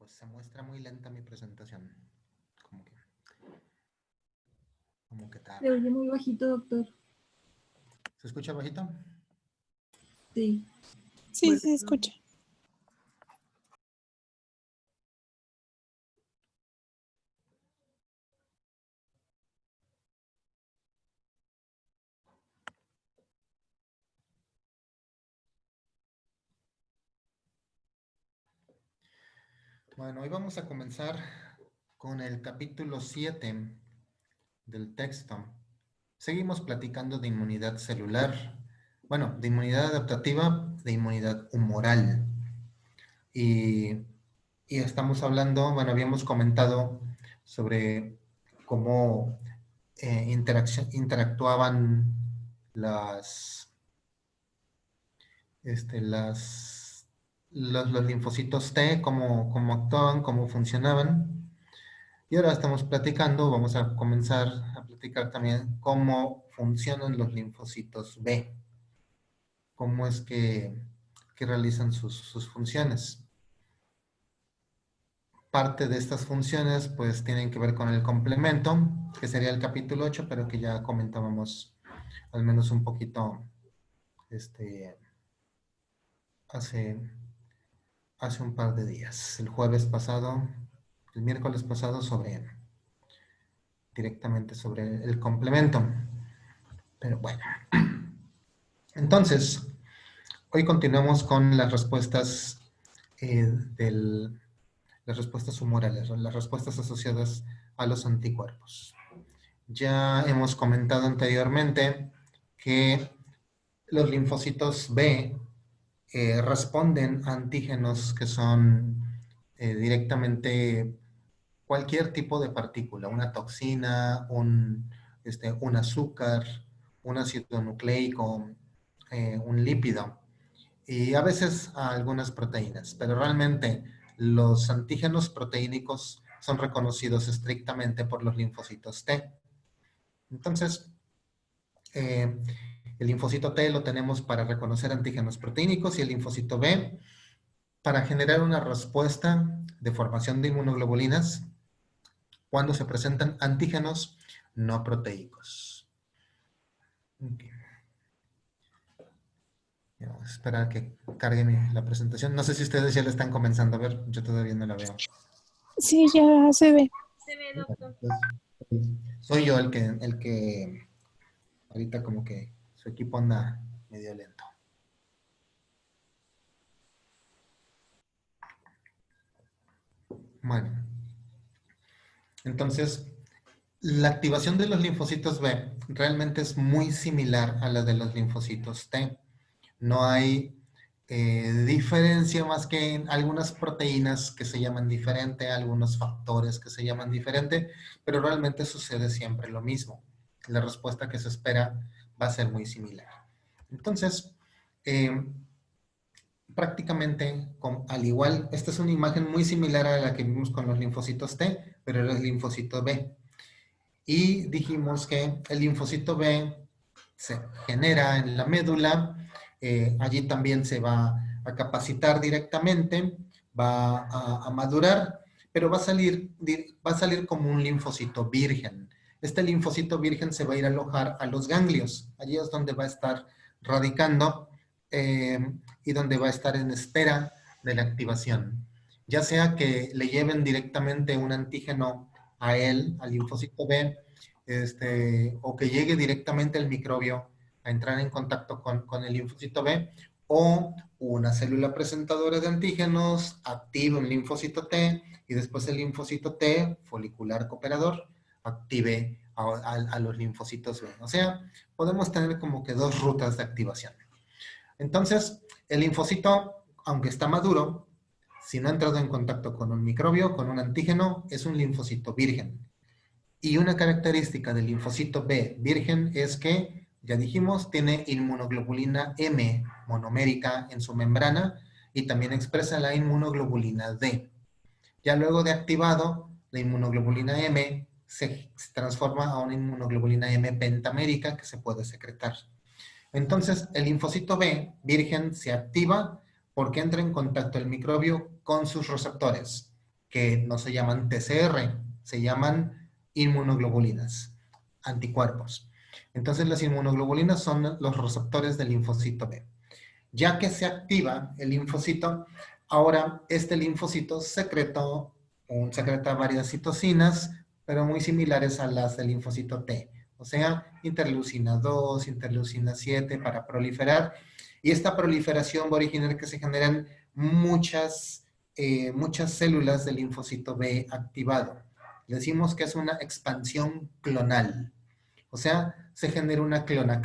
pues se muestra muy lenta mi presentación. Como que tarda. Se oye muy bajito, doctor. ¿Se escucha bajito? Sí. Sí, Bueno, se escucha. Bueno, hoy vamos a comenzar con el capítulo 7 del texto. Seguimos platicando de inmunidad celular, bueno, de inmunidad adaptativa, de inmunidad humoral. Y estamos hablando, bueno, habíamos comentado sobre cómo interactuaban los linfocitos T, cómo actuaban, cómo funcionaban. Y ahora estamos platicando, vamos a comenzar a platicar también cómo funcionan los linfocitos B, cómo es que realizan sus funciones. Parte de estas funciones pues tienen que ver con el complemento, que sería el capítulo 8, pero que ya comentábamos al menos un poquito hace un par de días, el jueves pasado, el miércoles pasado, directamente sobre el complemento. Pero bueno, entonces, hoy continuamos con las respuestas las respuestas humorales, las respuestas asociadas a los anticuerpos. Ya hemos comentado anteriormente que los linfocitos B responden a antígenos que son directamente cualquier tipo de partícula, una toxina, un azúcar, un ácido nucleico, un lípido, y a veces a algunas proteínas, pero realmente los antígenos proteínicos son reconocidos estrictamente por los linfocitos T. Entonces, el linfocito T lo tenemos para reconocer antígenos proteínicos y el linfocito B para generar una respuesta de formación de inmunoglobulinas cuando se presentan antígenos no proteicos. Okay. Vamos a esperar a que cargue la presentación. No sé si ustedes ya la están comenzando a ver, yo todavía no la veo. Sí, ya se ve. se ve, doctor. Soy yo el que ahorita como que su equipo anda medio lento. Bueno, entonces la activación de los linfocitos B realmente es muy similar a la de los linfocitos T. No hay diferencia más que en algunas proteínas que se llaman diferente, algunos factores que se llaman diferente, pero realmente sucede siempre lo mismo. La respuesta que se espera va a ser muy similar. Entonces, prácticamente, al igual, esta es una imagen muy similar a la que vimos con los linfocitos T, pero el linfocito B. Y dijimos que el linfocito B se genera en la médula, allí también se va a capacitar directamente, va a madurar, pero va a salir como un linfocito virgen. Este linfocito virgen se va a ir a alojar a los ganglios, allí es donde va a estar radicando y donde va a estar en espera de la activación. Ya sea que le lleven directamente un antígeno a él, al linfocito B, o que llegue directamente el microbio a entrar en contacto con el linfocito B, o una célula presentadora de antígenos active un linfocito T y después el linfocito T, folicular cooperador, active a los linfocitos B. O sea, podemos tener como que dos rutas de activación. Entonces, el linfocito, aunque está maduro, si no ha entrado en contacto con un microbio, con un antígeno, es un linfocito virgen. Y una característica del linfocito B virgen es que, ya dijimos, tiene inmunoglobulina M monomérica en su membrana y también expresa la inmunoglobulina D. Ya luego de activado, la inmunoglobulina M se transforma a una inmunoglobulina M pentamérica que se puede secretar. Entonces, el linfocito B virgen se activa porque entra en contacto el microbio con sus receptores. que no se llaman TCR, se llaman inmunoglobulinas, anticuerpos. Entonces las inmunoglobulinas son los receptores del linfocito B. Ya que se activa el linfocito, ahora este linfocito secreta varias citocinas, pero muy similares a las del linfocito T. O sea, interleucina 2, interleucina 7 para proliferar. Y esta proliferación va a originar que se generan muchas células del linfocito B activado. Decimos que es una expansión clonal. O sea, se genera una clona.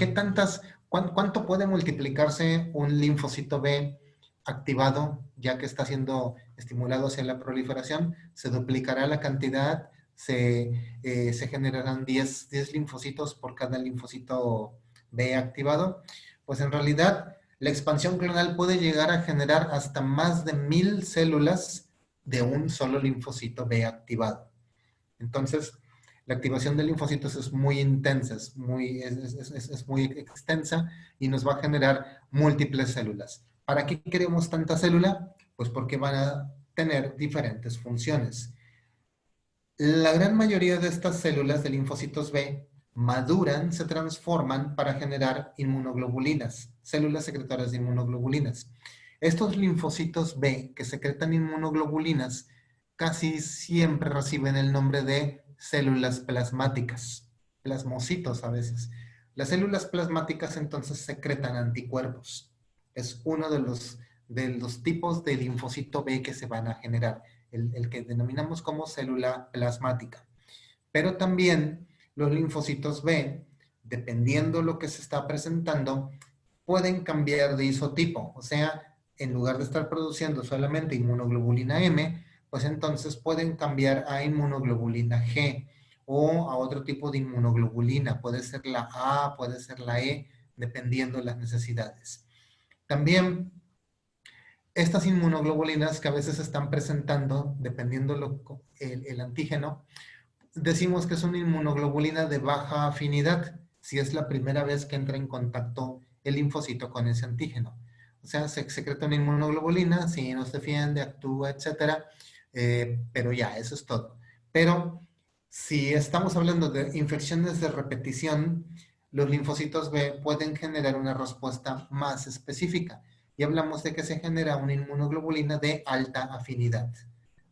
¿Cuánto puede multiplicarse un linfocito B activado, ya que está siendo estimulado hacia la proliferación? Se duplicará la cantidad, se generarán 10 linfocitos por cada linfocito B activado. Pues en realidad, la expansión clonal puede llegar a generar hasta más de 1000 células de un solo linfocito B activado. Entonces, la activación de linfocitos es muy intensa, es muy extensa y nos va a generar múltiples células. ¿Para qué queremos tanta célula? Pues porque van a tener diferentes funciones. La gran mayoría de estas células de linfocitos B maduran, se transforman para generar inmunoglobulinas, células secretoras de inmunoglobulinas. Estos linfocitos B que secretan inmunoglobulinas casi siempre reciben el nombre de células plasmáticas, plasmocitos a veces. Las células plasmáticas entonces secretan anticuerpos. Es uno de los tipos de linfocito B que se van a generar, el que denominamos como célula plasmática. Pero también los linfocitos B, dependiendo lo que se está presentando, pueden cambiar de isotipo. O sea, en lugar de estar produciendo solamente inmunoglobulina M, pues entonces pueden cambiar a inmunoglobulina G o a otro tipo de inmunoglobulina. Puede ser la A, puede ser la E, dependiendo de las necesidades. También estas inmunoglobulinas que a veces se están presentando, dependiendo el antígeno, decimos que es una inmunoglobulina de baja afinidad, si es la primera vez que entra en contacto el linfocito con ese antígeno. O sea, se secreta una inmunoglobulina, si nos defiende, actúa, etcétera, pero ya, eso es todo. Pero si estamos hablando de infecciones de repetición, los linfocitos B pueden generar una respuesta más específica. Y hablamos de que se genera una inmunoglobulina de alta afinidad,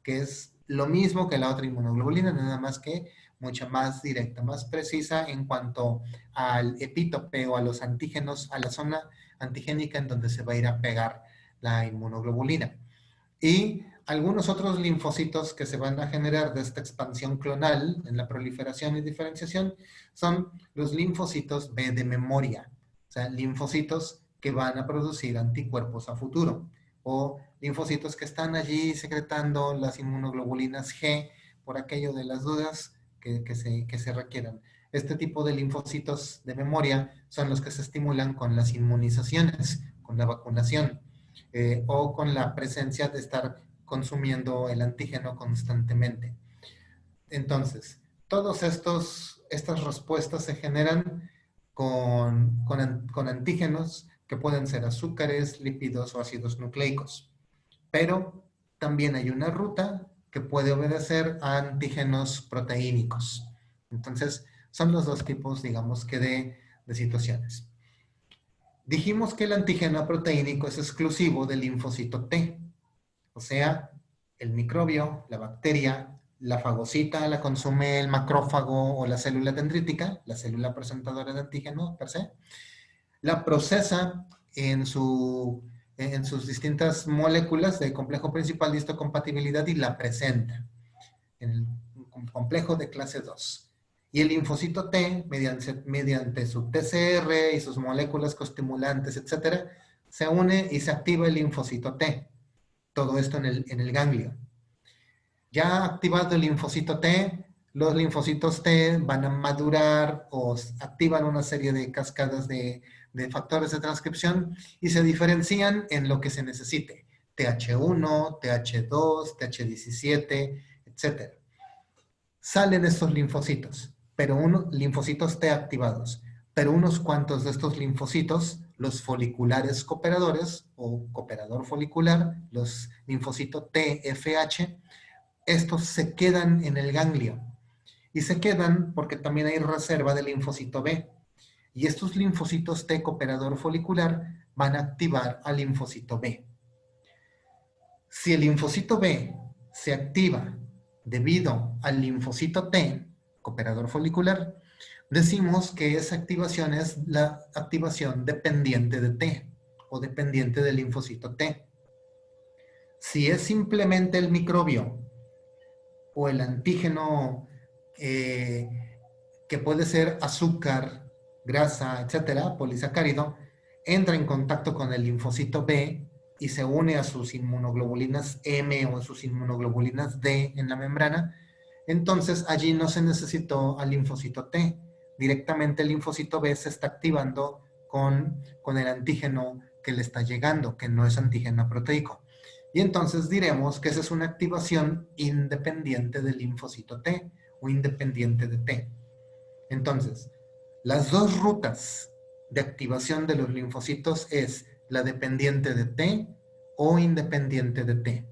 que es lo mismo que la otra inmunoglobulina, nada más que mucho más directa, más precisa en cuanto al epítope o a los antígenos, a la zona antigénica en donde se va a ir a pegar la inmunoglobulina. Y algunos otros linfocitos que se van a generar de esta expansión clonal en la proliferación y diferenciación son los linfocitos B de memoria, o sea, linfocitos que van a producir anticuerpos a futuro, o linfocitos que están allí secretando las inmunoglobulinas G por aquello de las dudas que se requieran. Este tipo de linfocitos de memoria son los que se estimulan con las inmunizaciones, con la vacunación, o con la presencia de estar consumiendo el antígeno constantemente. Entonces, todas estas respuestas se generan con antígenos que pueden ser azúcares, lípidos o ácidos nucleicos. Pero también hay una ruta que puede obedecer a antígenos proteínicos. Entonces, son los dos tipos, digamos que de situaciones. Dijimos que el antígeno proteínico es exclusivo del linfocito T. O sea, el microbio, la bacteria, la fagocita la consume el macrófago o la célula dendrítica, la célula presentadora de antígeno per se, la procesa en sus distintas moléculas de complejo principal de histocompatibilidad y la presenta en el complejo de clase 2. Y el linfocito T, mediante su TCR y sus moléculas coestimulantes, etcétera, se une y se activa el linfocito T. Todo esto en el ganglio. Ya activado el linfocito T, los linfocitos T van a madurar o activan una serie de cascadas de factores de transcripción y se diferencian en lo que se necesite. TH1, TH2, TH17, etc. Salen estos linfocitos, linfocitos T activados, pero unos cuantos de estos linfocitos, los foliculares cooperadores o cooperador folicular, los linfocitos TFH, estos se quedan en el ganglio. Y se quedan porque también hay reserva de linfocito B. Y estos linfocitos T cooperador folicular van a activar al linfocito B. Si el linfocito B se activa debido al linfocito T, cooperador folicular, decimos que esa activación es la activación dependiente de T o dependiente del linfocito T. Si es simplemente el microbio o el antígeno que puede ser azúcar, grasa, etcétera, polisacárido, entra en contacto con el linfocito B y se une a sus inmunoglobulinas M o a sus inmunoglobulinas D en la membrana, entonces allí no se necesitó al linfocito T. Directamente el linfocito B se está activando con el antígeno que le está llegando, que no es antígeno proteico. Y entonces diremos que esa es una activación independiente del linfocito T o independiente de T. Entonces, las dos rutas de activación de los linfocitos es la dependiente de T o independiente de T.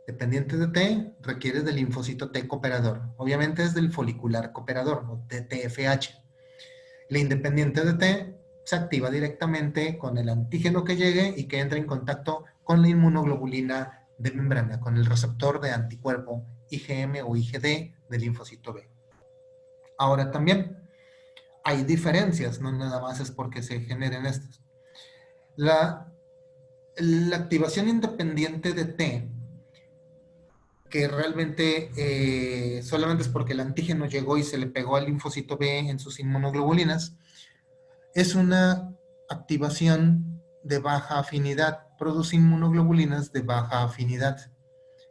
Dependiente de T requiere del linfocito T cooperador. Obviamente es del folicular cooperador, o de TFH. La independiente de T se activa directamente con el antígeno que llegue y que entra en contacto con la inmunoglobulina de membrana, con el receptor de anticuerpo IgM o IgD del linfocito B. Ahora también hay diferencias, no nada más es porque se generen estas. La activación independiente de T, que realmente solamente es porque el antígeno llegó y se le pegó al linfocito B en sus inmunoglobulinas, es una activación de baja afinidad, produce inmunoglobulinas de baja afinidad.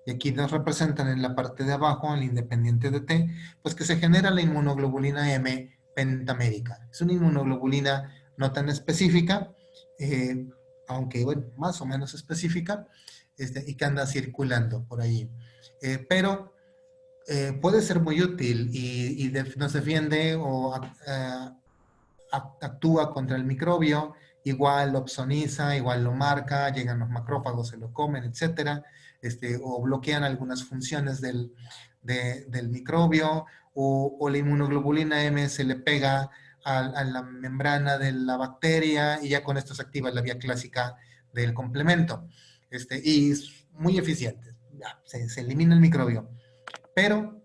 Y aquí nos representan en la parte de abajo, el independiente de T, pues que se genera la inmunoglobulina M pentamérica. Es una inmunoglobulina no tan específica, aunque bueno, más o menos específica, y que anda circulando por ahí. Pero puede ser muy útil y nos defiende o actúa contra el microbio, igual lo opsoniza, igual lo marca, llegan los macrófagos, se lo comen, etcétera, o bloquean algunas funciones del microbio, o la inmunoglobulina M se le pega a la membrana de la bacteria y ya con esto se activa la vía clásica del complemento. Y es muy eficiente, ya, se elimina el microbio. Pero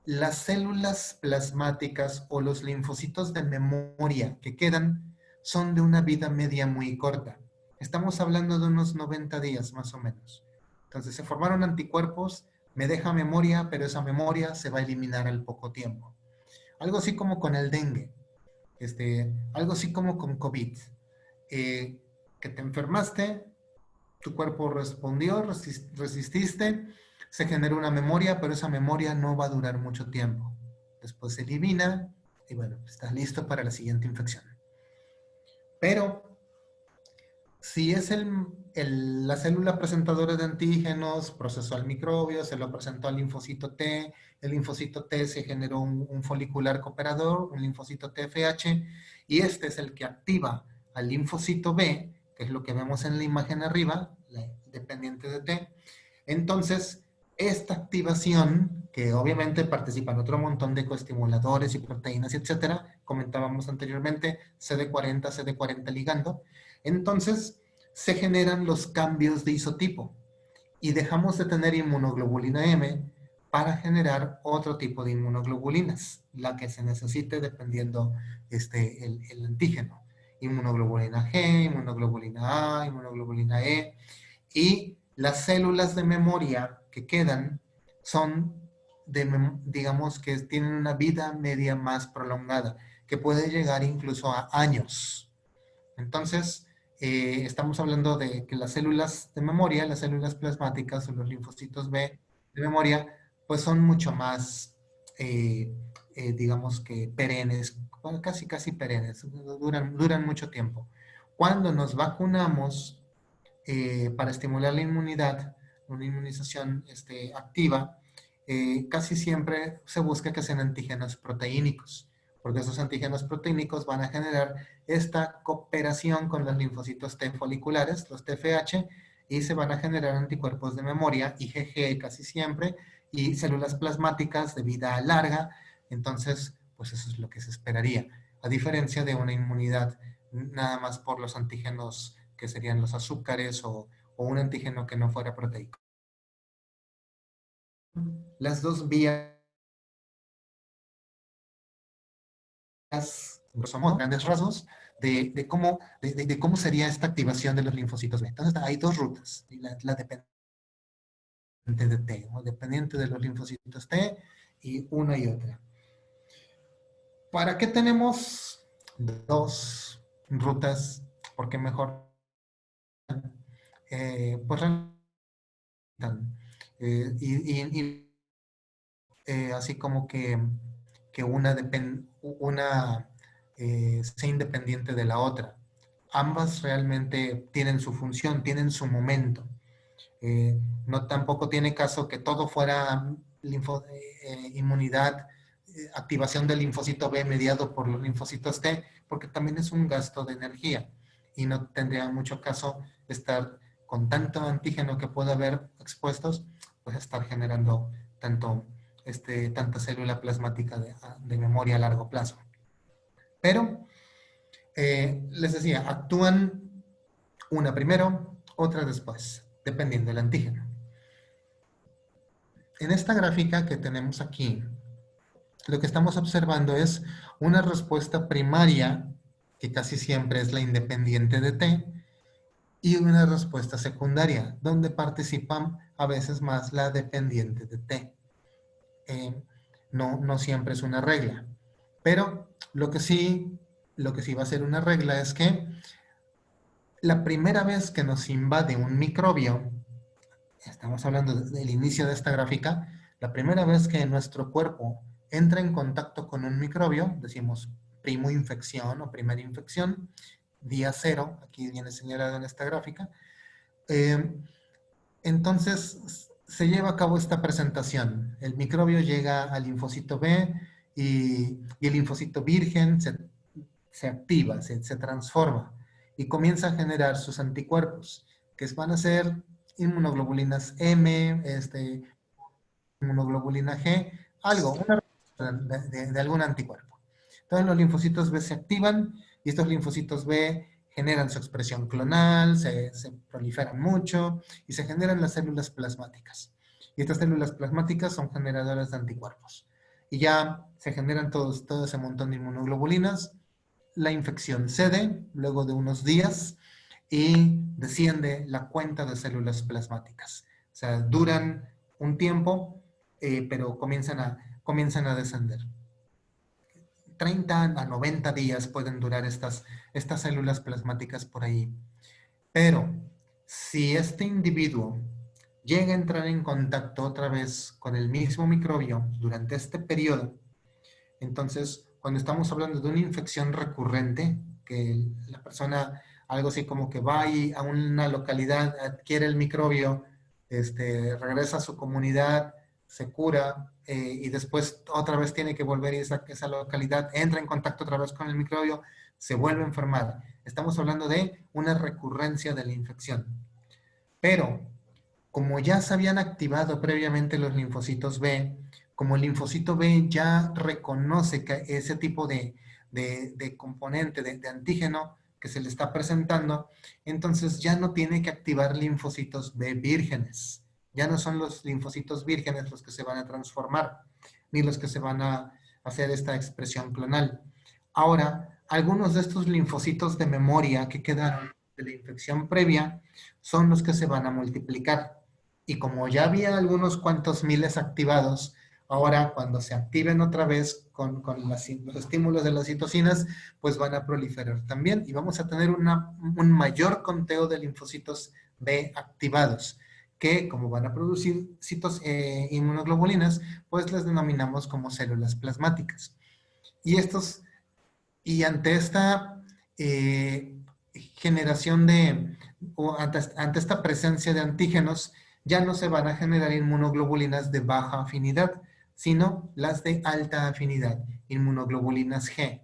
las células plasmáticas o los linfocitos de memoria que quedan son de una vida media muy corta. Estamos hablando de unos 90 días más o menos. Entonces se formaron anticuerpos, me deja memoria, pero esa memoria se va a eliminar al poco tiempo. Algo así como con el dengue, algo así como con COVID, que te enfermaste, tu cuerpo respondió, resististe, se genera una memoria, pero esa memoria no va a durar mucho tiempo. Después se elimina y bueno, estás listo para la siguiente infección. Pero si es la célula presentadora de antígenos, procesó al microbio, se lo presentó al linfocito T, el linfocito T se generó un folicular cooperador, un linfocito TFH, y este es el que activa al linfocito B, que es lo que vemos en la imagen arriba, la dependiente de T. Entonces, esta activación, que obviamente participan otro montón de coestimuladores y proteínas, etcétera, comentábamos anteriormente, CD40, CD40 ligando, entonces se generan los cambios de isotipo y dejamos de tener inmunoglobulina M para generar otro tipo de inmunoglobulinas, la que se necesite dependiendo el antígeno. Inmunoglobulina G, inmunoglobulina A, inmunoglobulina E, y las células de memoria que quedan son, digamos que tienen una vida media más prolongada, que puede llegar incluso a años. Entonces, estamos hablando de que las células de memoria, las células plasmáticas o los linfocitos B de memoria, pues son mucho más, digamos que perennes, casi perennes, duran mucho tiempo. Cuando nos vacunamos para estimular la inmunidad, una inmunización activa, casi siempre se busca que sean antígenos proteínicos, porque esos antígenos proteínicos van a generar esta cooperación con los linfocitos T foliculares, los TFH, y se van a generar anticuerpos de memoria, IgG casi siempre, y células plasmáticas de vida larga. Entonces, pues eso es lo que se esperaría, a diferencia de una inmunidad nada más por los antígenos que serían los azúcares o un antígeno que no fuera proteico. Las dos vías, grosso modo, grandes rasgos, de cómo sería esta activación de los linfocitos B. Entonces, hay dos rutas, la dependiente de T, ¿no? Dependiente de los linfocitos T y una y otra. ¿Para qué tenemos dos rutas? Porque mejor, pues, así como que una sea independiente de la otra. Ambas realmente tienen su función, tienen su momento. No tampoco tiene caso que todo fuera inmunidad, activación del linfocito B mediado por los linfocitos T, porque también es un gasto de energía y no tendría mucho caso estar con tanto antígeno que pueda haber expuestos, pues estar generando tanta célula plasmática de memoria a largo plazo. Pero, les decía, actúan una primero, otra después, dependiendo del antígeno. En esta gráfica que tenemos aquí, lo que estamos observando es una respuesta primaria, que casi siempre es la independiente de T, y una respuesta secundaria, donde participan a veces más la dependiente de T. No siempre es una regla, pero lo que sí va a ser una regla es que la primera vez que nos invade un microbio, estamos hablando del inicio de esta gráfica, la primera vez que nuestro cuerpo entra en contacto con un microbio, decimos primo infección o primera infección, día cero, aquí viene señalado en esta gráfica, entonces se lleva a cabo esta presentación. El microbio llega al linfocito B y el linfocito virgen se activa, se transforma y comienza a generar sus anticuerpos, que van a ser inmunoglobulinas M, inmunoglobulina G, de algún anticuerpo. Entonces los linfocitos B se activan y estos linfocitos B generan su expresión clonal, se proliferan mucho y se generan las células plasmáticas. Y estas células plasmáticas son generadoras de anticuerpos. Y ya se generan todo ese montón de inmunoglobulinas. La infección cede luego de unos días y desciende la cuenta de células plasmáticas. O sea, duran un tiempo, pero comienzan a descender. 30 a 90 días pueden durar estas células plasmáticas por ahí. Pero si este individuo llega a entrar en contacto otra vez con el mismo microbio durante este periodo, entonces cuando estamos hablando de una infección recurrente, que la persona algo así como que va a una localidad, adquiere el microbio, regresa a su comunidad, se cura y después otra vez tiene que volver a esa localidad, entra en contacto otra vez con el microbio, se vuelve a enfermar. Estamos hablando de una recurrencia de la infección. Pero, como ya se habían activado previamente los linfocitos B, como el linfocito B ya reconoce que ese tipo de componente, de antígeno que se le está presentando, entonces ya no tiene que activar linfocitos B vírgenes. Ya no son los linfocitos vírgenes los que se van a transformar, ni los que se van a hacer esta expresión clonal. Ahora, algunos de estos linfocitos de memoria que quedaron de la infección previa son los que se van a multiplicar. Y como ya había algunos cuantos miles activados, ahora cuando se activen otra vez con los estímulos de las citocinas, pues van a proliferar también y vamos a tener un mayor conteo de linfocitos B activados, que como van a producir inmunoglobulinas, pues las denominamos como células plasmáticas. Y ante esta generación o ante esta presencia de antígenos, ya no se van a generar inmunoglobulinas de baja afinidad, sino las de alta afinidad, inmunoglobulinas G.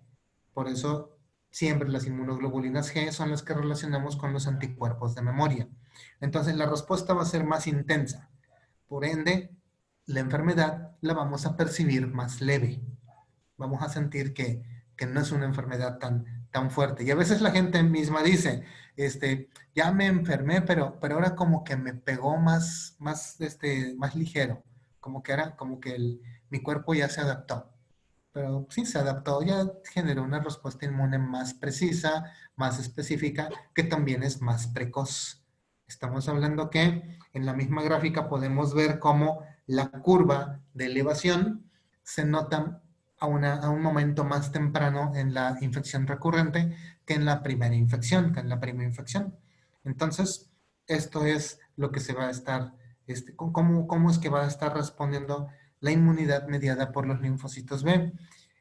Por eso siempre las inmunoglobulinas G son las que relacionamos con los anticuerpos de memoria. Entonces la respuesta va a ser más intensa. Por ende, la enfermedad la vamos a percibir más leve. Vamos a sentir que no es una enfermedad tan fuerte. Y a veces la gente misma dice, ya me enfermé, pero ahora como que me pegó más ligero. Como que era, como que mi cuerpo ya se adaptó. Pero sí se adaptó, ya generó una respuesta inmune más precisa, más específica, que también es más precoz. Estamos hablando que en la misma gráfica podemos ver cómo la curva de elevación se nota a un momento más temprano en la infección recurrente que en la primera infección, Entonces, esto es lo que se va a estar, cómo es que va a estar respondiendo la inmunidad mediada por los linfocitos B.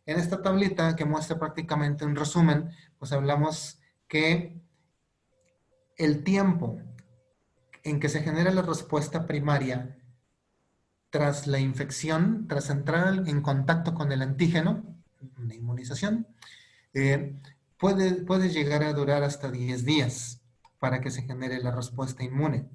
En esta tablita que muestra prácticamente un resumen, pues hablamos que el tiempo en que se genera la respuesta primaria tras la infección, tras entrar en contacto con el antígeno, una inmunización, puede llegar a durar hasta 10 días para que se genere la respuesta inmune.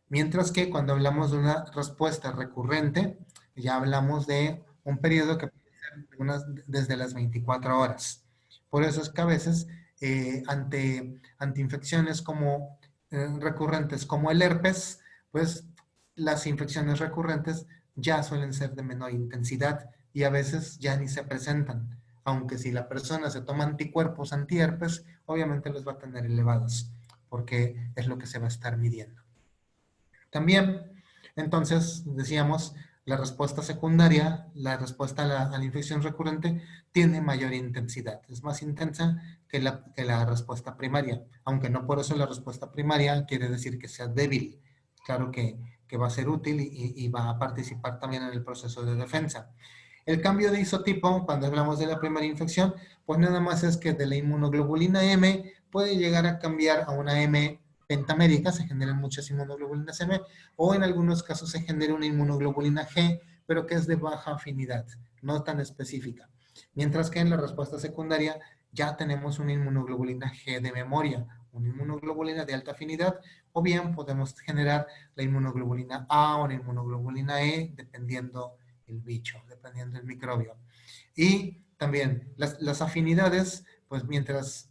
Mientras que cuando hablamos de una respuesta recurrente, ya hablamos de un periodo que puede ser desde las 24 horas. Por eso es que a veces ante infecciones como recurrentes como el herpes, pues las infecciones recurrentes ya suelen ser de menor intensidad y a veces ya ni se presentan. Aunque si la persona se toma anticuerpos antiherpes, obviamente los va a tener elevados, porque es lo que se va a estar midiendo. También, entonces, decíamos, la respuesta secundaria, la respuesta a la infección recurrente, tiene mayor intensidad. Es más intensa que la respuesta primaria, aunque no por eso la respuesta primaria quiere decir que sea débil. Claro que va a ser útil y va a participar también en el proceso de defensa. El cambio de isotipo, cuando hablamos de la primera infección, pues nada más es que de la inmunoglobulina M puede llegar a cambiar a una M pentamérica, se generan muchas inmunoglobulinas M, o en algunos casos se genera una inmunoglobulina G, pero que es de baja afinidad, no tan específica. Mientras que en la respuesta secundaria ya tenemos una inmunoglobulina G de memoria, una inmunoglobulina de alta afinidad, o bien podemos generar la inmunoglobulina A o la inmunoglobulina E, dependiendo el bicho, dependiendo del microbio. Y también las afinidades, pues mientras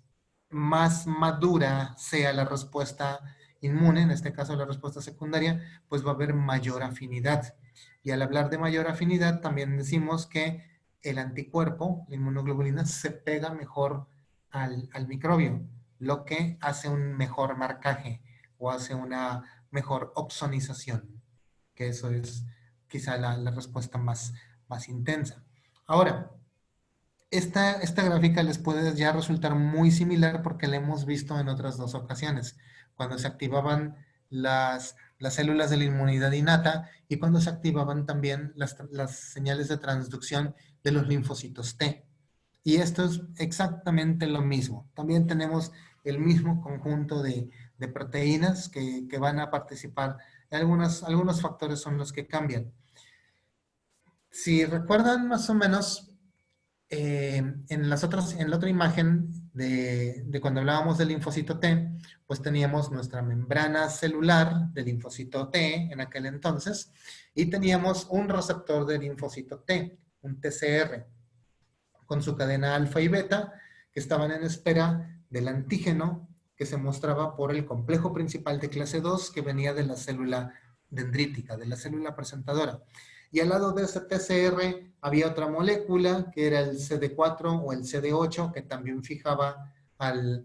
más madura sea la respuesta inmune, en este caso la respuesta secundaria, pues va a haber mayor afinidad. Y al hablar de mayor afinidad, también decimos que el anticuerpo, la inmunoglobulina, se pega mejor al microbio, lo que hace un mejor marcaje o hace una mejor opsonización, que eso es quizá la respuesta más intensa. Ahora, esta gráfica les puede ya resultar muy similar porque la hemos visto en otras dos ocasiones, cuando se activaban las células de la inmunidad innata y cuando se activaban también las señales de transducción de los linfocitos T. Y esto es exactamente lo mismo. También tenemos el mismo conjunto de proteínas que van a participar. Algunos factores son los que cambian. Si recuerdan más o menos, en la otra imagen de cuando hablábamos del linfocito T, pues teníamos nuestra membrana celular del linfocito T en aquel entonces y teníamos un receptor de linfocito T, un TCR, con su cadena alfa y beta, que estaban en espera del antígeno que se mostraba por el complejo principal de clase 2 que venía de la célula dendrítica, de la célula presentadora. Y al lado de ese TCR había otra molécula que era el CD4 o el CD8 que también fijaba al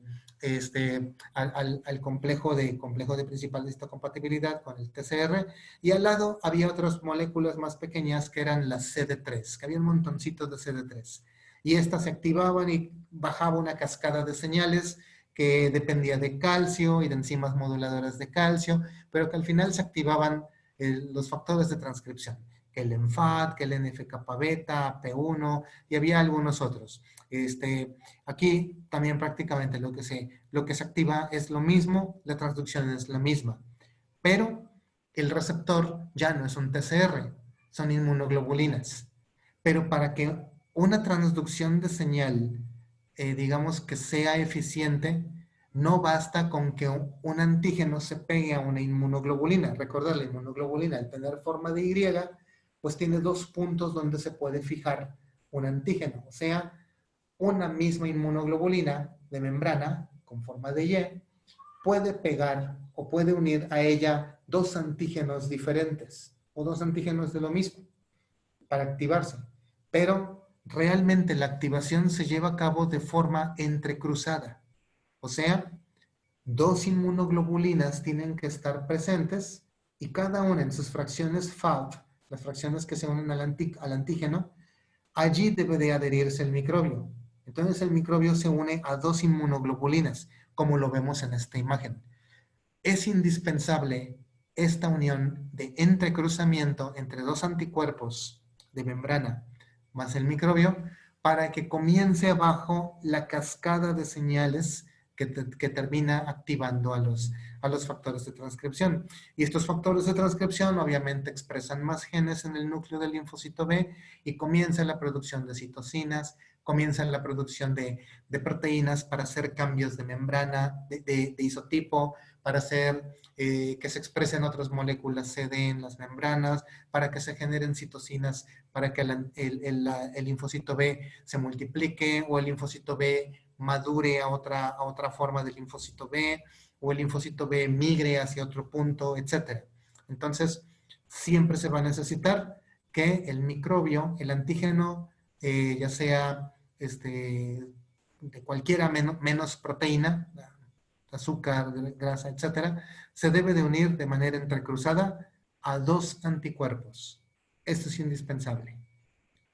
complejo de principal de histocompatibilidad con el TCR, y al lado había otras moléculas más pequeñas que eran las CD3, que había un montoncito de CD3. Y estas se activaban y bajaba una cascada de señales que dependía de calcio y de enzimas moduladoras de calcio, pero que al final se activaban los factores de transcripción, que el ENFAT, que el NF-kappa-beta, P1, y había algunos otros. Aquí también prácticamente lo que se activa es lo mismo, la transducción es la misma, pero el receptor ya no es un TCR, son inmunoglobulinas. Pero para que una transducción de señal, digamos que sea eficiente, No basta con que un antígeno se pegue a una inmunoglobulina. Recordad, la inmunoglobulina, al tener forma de Y, pues tiene dos puntos donde se puede fijar un antígeno. O sea, una misma inmunoglobulina de membrana con forma de Y puede pegar o puede unir a ella dos antígenos diferentes o dos antígenos de lo mismo para activarse. Pero realmente la activación se lleva a cabo de forma entrecruzada. O sea, dos inmunoglobulinas tienen que estar presentes y cada una en sus fracciones FAB, las fracciones que se unen al antígeno, allí debe de adherirse el microbio. Entonces el microbio se une a dos inmunoglobulinas, como lo vemos en esta imagen. Es indispensable esta unión de entrecruzamiento entre dos anticuerpos de membrana más el microbio para que comience abajo la cascada de señales que termina activando a los factores de transcripción. Y estos factores de transcripción obviamente expresan más genes en el núcleo del linfocito B y comienza la producción de citocinas, comienza la producción de proteínas para hacer cambios de membrana, de isotipo, para hacer que se expresen otras moléculas CD en las membranas, para que se generen citocinas, para que el linfocito B se multiplique o el linfocito B madure a otra forma del linfocito B o el linfocito B migre hacia otro punto, etc. Entonces, siempre se va a necesitar que el microbio, el antígeno, ya sea de cualquiera menos proteína, azúcar, grasa, etcétera, se debe de unir de manera entrecruzada a dos anticuerpos. Esto es indispensable.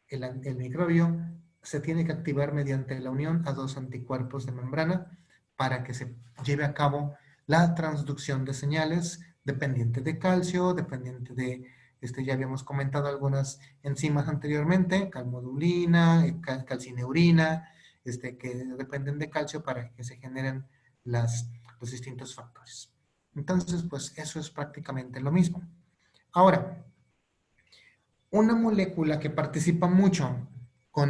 El microbio se tiene que activar mediante la unión a dos anticuerpos de membrana para que se lleve a cabo la transducción de señales dependiente de calcio, dependiente de, ya habíamos comentado algunas enzimas anteriormente, calmodulina, calcineurina, que dependen de calcio para que se generen los distintos factores. Entonces, pues eso es prácticamente lo mismo. Ahora, una molécula que participa mucho con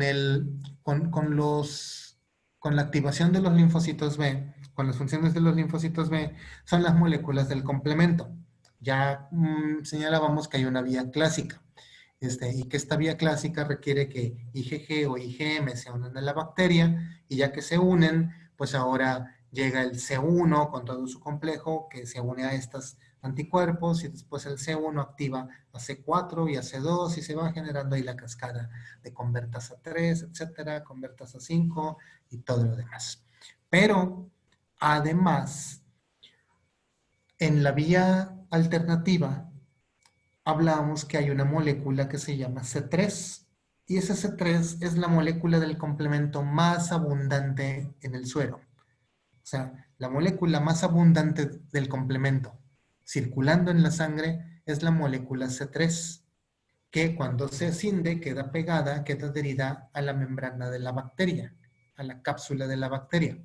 la activación de los linfocitos B, con las funciones de los linfocitos B, son las moléculas del complemento. Ya señalábamos que hay una vía clásica, y que esta vía clásica requiere que IgG o IgM se unan a la bacteria, y ya que se unen, pues ahora llega el C1 con todo su complejo, que se une a estos anticuerpos, y después el C1 activa a C4 y a C2, y se va generando ahí la cascada de convertasa 3, etcétera, convertasa 5 y todo lo demás. Pero, además, en la vía alternativa, hablamos que hay una molécula que se llama C3, y ese C3 es la molécula del complemento más abundante en el suero. O sea, la molécula más abundante del complemento circulando en la sangre es la molécula C3, que cuando se escinde queda pegada, queda adherida a la membrana de la bacteria, a la cápsula de la bacteria.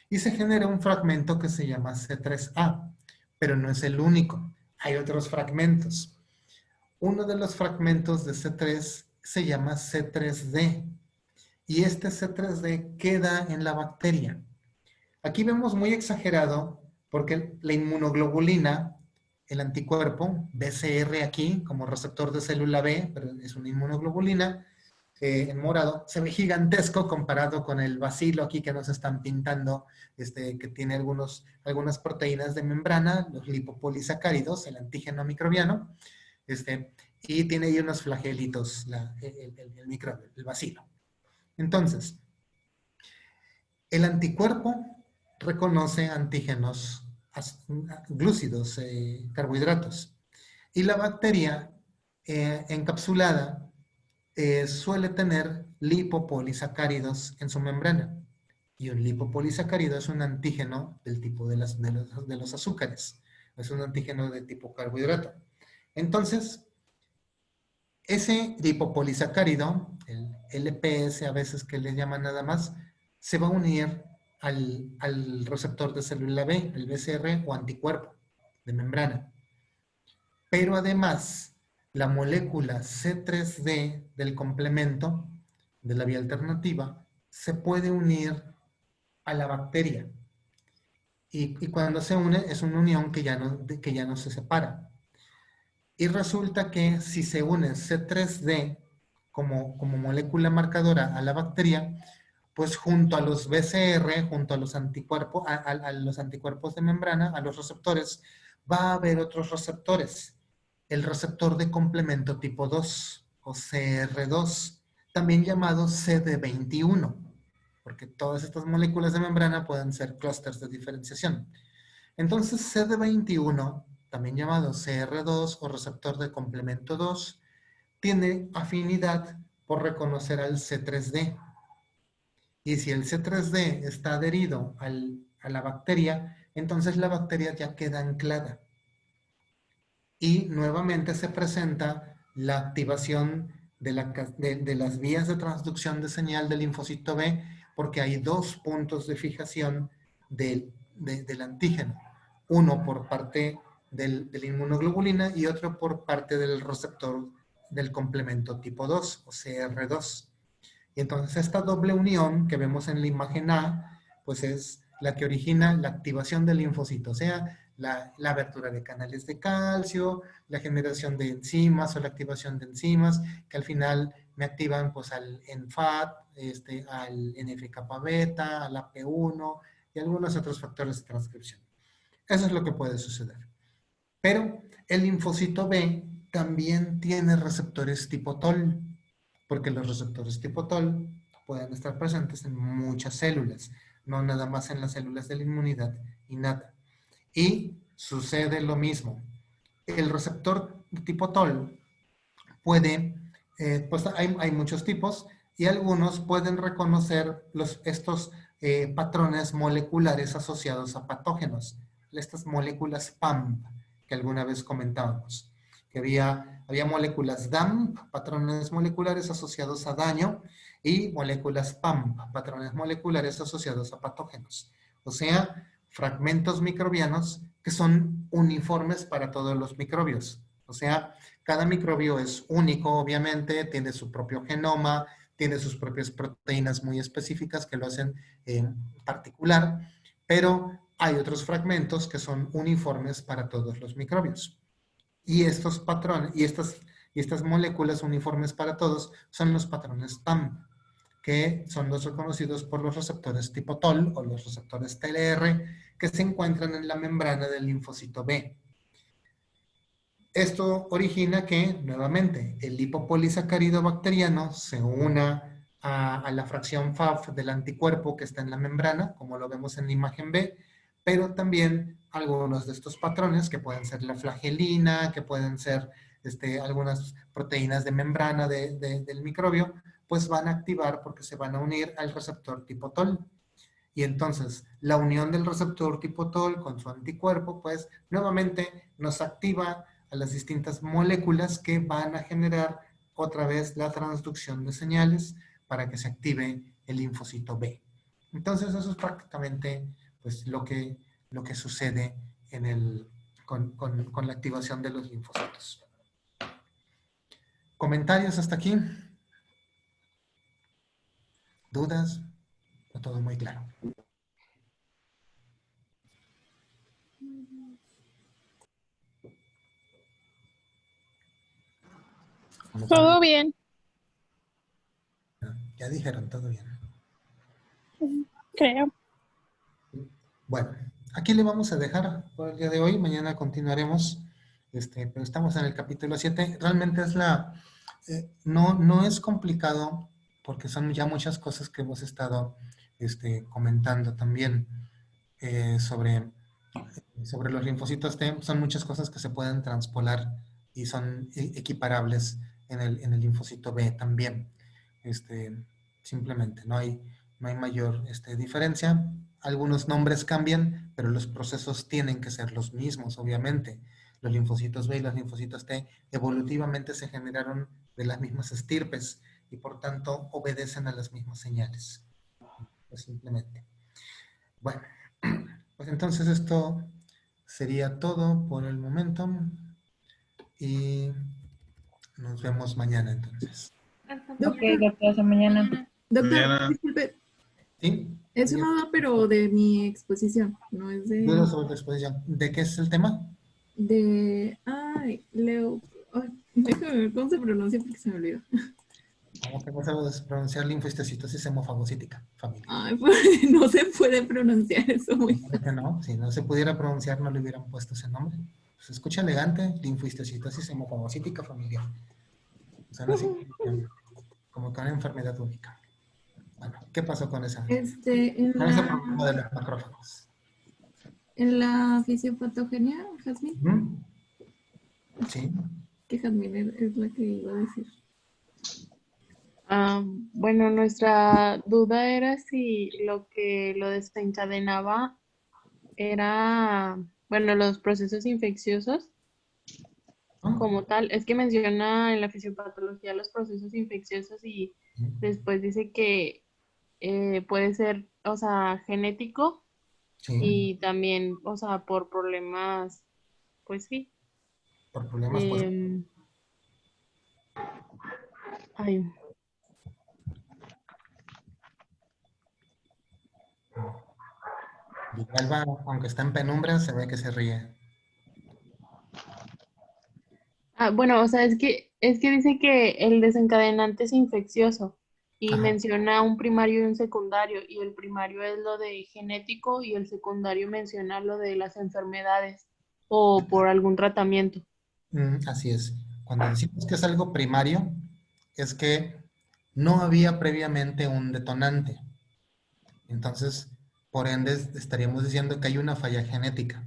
Y se genera un fragmento que se llama C3A, pero no es el único. Hay otros fragmentos. Uno de los fragmentos de C3 se llama C3D, y este C3D queda en la bacteria. Aquí vemos muy exagerado porque la inmunoglobulina, el anticuerpo, BCR aquí, como receptor de célula B, pero es una inmunoglobulina, en morado, se ve gigantesco comparado con el bacilo aquí que nos están pintando, que tiene algunas proteínas de membrana, los lipopolisacáridos, el antígeno microbiano, y tiene ahí unos flagelitos, el microbio, el bacilo. Entonces, el anticuerpo reconoce antígenos glúcidos, carbohidratos. Y la bacteria encapsulada suele tener lipopolisacáridos en su membrana. Y un lipopolisacárido es un antígeno del tipo de los azúcares. Es un antígeno de tipo carbohidrato. Entonces, ese lipopolisacárido, el LPS a veces que le llaman nada más, se va a unir al receptor de célula B, el BCR o anticuerpo de membrana. Pero además, la molécula C3D del complemento de la vía alternativa se puede unir a la bacteria. y cuando se une es una unión que ya no se separa. Y resulta que si se une C3D como molécula marcadora a la bacteria, pues junto a los BCR, junto a los anticuerpos, a los anticuerpos de membrana, a los receptores, va a haber otros receptores. El receptor de complemento tipo 2 o CR2, también llamado CD21, porque todas estas moléculas de membrana pueden ser clústeres de diferenciación. Entonces, CD21, también llamado CR2 o receptor de complemento 2, tiene afinidad por reconocer al C3D. Y si el C3D está adherido a la bacteria, entonces la bacteria ya queda anclada. Y nuevamente se presenta la activación de las vías de transducción de señal del linfocito B, porque hay dos puntos de fijación del antígeno. Uno por parte de la inmunoglobulina y otro por parte del receptor del complemento tipo 2 o CR2. Y entonces esta doble unión que vemos en la imagen A, pues es la que origina la activación del linfocito, o sea, la abertura de canales de calcio, la generación de enzimas o la activación de enzimas, que al final me activan pues al NFAT, al NF-kappa beta, al AP1 y algunos otros factores de transcripción. Eso es lo que puede suceder. Pero el linfocito B también tiene receptores tipo TOL, porque los receptores tipo TOL pueden estar presentes en muchas células, no nada más en las células de la inmunidad innata. Y sucede lo mismo. El receptor tipo TOL puede, pues hay muchos tipos y algunos pueden reconocer estos patrones moleculares asociados a patógenos, estas moléculas PAMP que alguna vez comentábamos, que había moléculas DAMP, patrones moleculares asociados a daño, y moléculas PAMP, patrones moleculares asociados a patógenos. O sea, fragmentos microbianos que son uniformes para todos los microbios. O sea, cada microbio es único, obviamente, tiene su propio genoma, tiene sus propias proteínas muy específicas que lo hacen particular, pero hay otros fragmentos que son uniformes para todos los microbios. Y estos patrones, y estas moléculas uniformes para todos son los patrones TAM, que son los reconocidos por los receptores tipo TOL o los receptores TLR que se encuentran en la membrana del linfocito B. Esto origina que, nuevamente, el lipopolisacárido bacteriano se una a la fracción FAF del anticuerpo que está en la membrana, como lo vemos en la imagen B, pero también algunos de estos patrones, que pueden ser la flagelina, que pueden ser algunas proteínas de membrana del microbio, pues van a activar porque se van a unir al receptor tipo TOL. Y entonces, la unión del receptor tipo TOL con su anticuerpo, pues nuevamente nos activa a las distintas moléculas que van a generar otra vez la transducción de señales para que se active el linfocito B. Entonces, eso es prácticamente pues, lo que sucede con la activación de los linfocitos. ¿Comentarios hasta aquí? ¿Dudas? ¿Está todo muy claro? Todo bien. Ya dijeron, todo bien. Creo. Bueno, aquí le vamos a dejar por el día de hoy. Mañana continuaremos, pero estamos en el capítulo 7. Realmente es no es complicado porque son ya muchas cosas que hemos estado comentando también sobre los linfocitos T. Son muchas cosas que se pueden transpolar y son equiparables en el linfocito B también. Simplemente no hay mayor diferencia. Algunos nombres cambian, pero los procesos tienen que ser los mismos, obviamente. Los linfocitos B y los linfocitos T evolutivamente se generaron de las mismas estirpes y por tanto obedecen a las mismas señales. Pues simplemente. Bueno, pues entonces esto sería todo por el momento y nos vemos mañana entonces. Ok, doctor, hasta mañana. Doctor, Mañana. disculpe, ¿Sí? Es una duda, pero de mi exposición, no es Dudas sobre la exposición. ¿De qué es el tema? Leo. Ay, déjame ver cómo se pronuncia porque se me olvidó. Como que no sabes pronunciar linfostecitosis hemofagocítica, familia. Ay, pues, no se puede pronunciar eso muy ¿Cómo que no? Si no se pudiera pronunciar, no le hubieran puesto ese nombre. Se escucha elegante, linfostecitosis hemofagocítica, familia. Suena así como que una enfermedad única. Bueno, ¿qué pasó con esa? En Con ese problema de los macrófagos. la fisiopatogenia, Jazmín, ¿Mm? Sí. que Jazmín es la que iba a decir. Bueno, nuestra duda era si lo que lo desencadenaba era, bueno, los procesos infecciosos ¿No? como tal. Es que menciona en la fisiopatología los procesos infecciosos y después dice que puede ser, o sea, genético Sí. y también, o sea, por problemas, pues sí. Por problemas pues. em, ay, Villalba, aunque está en penumbra, se ve que se ríe. Bueno, o sea, es que dice que el desencadenante es infeccioso y Ajá. menciona un primario y un secundario, y el primario es lo de genético y el secundario menciona lo de las enfermedades o por algún tratamiento. Así es. Cuando decimos que es algo primario, es que no había previamente un detonante. Entonces, por ende, estaríamos diciendo que hay una falla genética,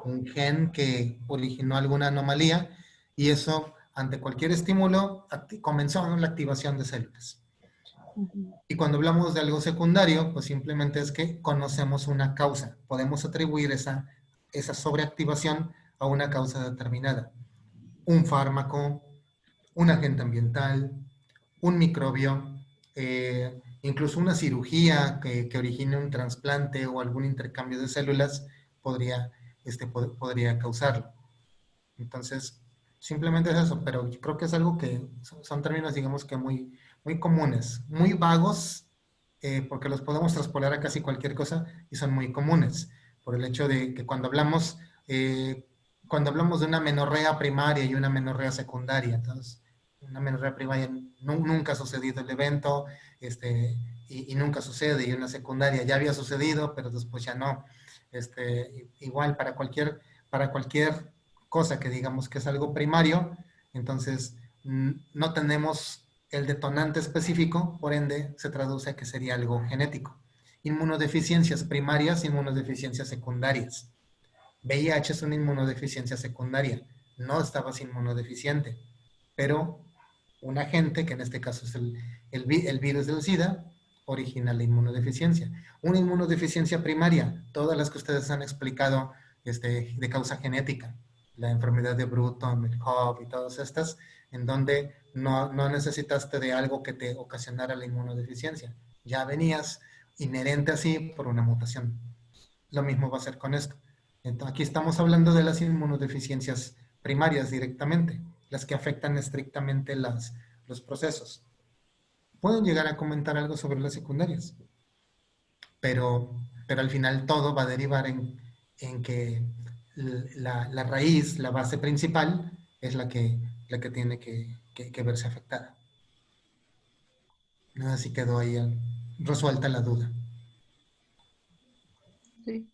un gen que originó alguna anomalía y eso, ante cualquier estímulo, comenzó la activación de células. Ujú. Y cuando hablamos de algo secundario, pues simplemente es que conocemos una causa. Podemos atribuir esa sobreactivación a una causa determinada. Un fármaco, un agente ambiental, un microbio, incluso una cirugía que origine un trasplante o algún intercambio de células podría, podría causarlo. Entonces, simplemente es eso, pero yo creo que es algo que son términos, digamos que muy comunes, muy vagos, porque los podemos traspolar a casi cualquier cosa y son muy comunes, por el hecho de que cuando hablamos de una menorrea primaria y una menorrea secundaria, entonces, una menorrea primaria nunca ha sucedido el evento, y nunca sucede, y una secundaria ya había sucedido, pero después ya no. Igual para cualquier cosa que digamos que es algo primario, entonces no tenemos el detonante específico, por ende se traduce a que sería algo genético. Inmunodeficiencias primarias, inmunodeficiencias secundarias. VIH es una inmunodeficiencia secundaria, no estabas inmunodeficiente, pero un agente, que en este caso es el virus del SIDA, origina la inmunodeficiencia. Una inmunodeficiencia primaria, todas las que ustedes han explicado de causa genética, la enfermedad de Bruton, el HOV y todas estas, en donde no necesitaste de algo que te ocasionara la inmunodeficiencia. Ya venías inherente así por una mutación. Lo mismo va a ser con esto. Entonces, aquí estamos hablando de las inmunodeficiencias primarias directamente, las que afectan estrictamente los procesos. Pueden llegar a comentar algo sobre las secundarias, pero al final todo va a derivar en que la raíz, la base principal, es la que tiene que verse afectada. ¿No? Así quedó ahí resuelta la duda. Sí.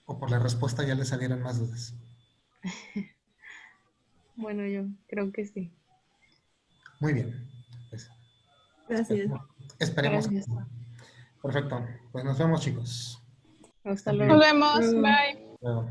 O por la respuesta ya le salieron más dudas. Bueno, yo creo que sí. Muy bien. Pues, Gracias. esperemos que Gracias. sí. Perfecto. Pues nos vemos, chicos. Hasta Estén muy luego. bien. Nos vemos. Luego. Bye. Luego.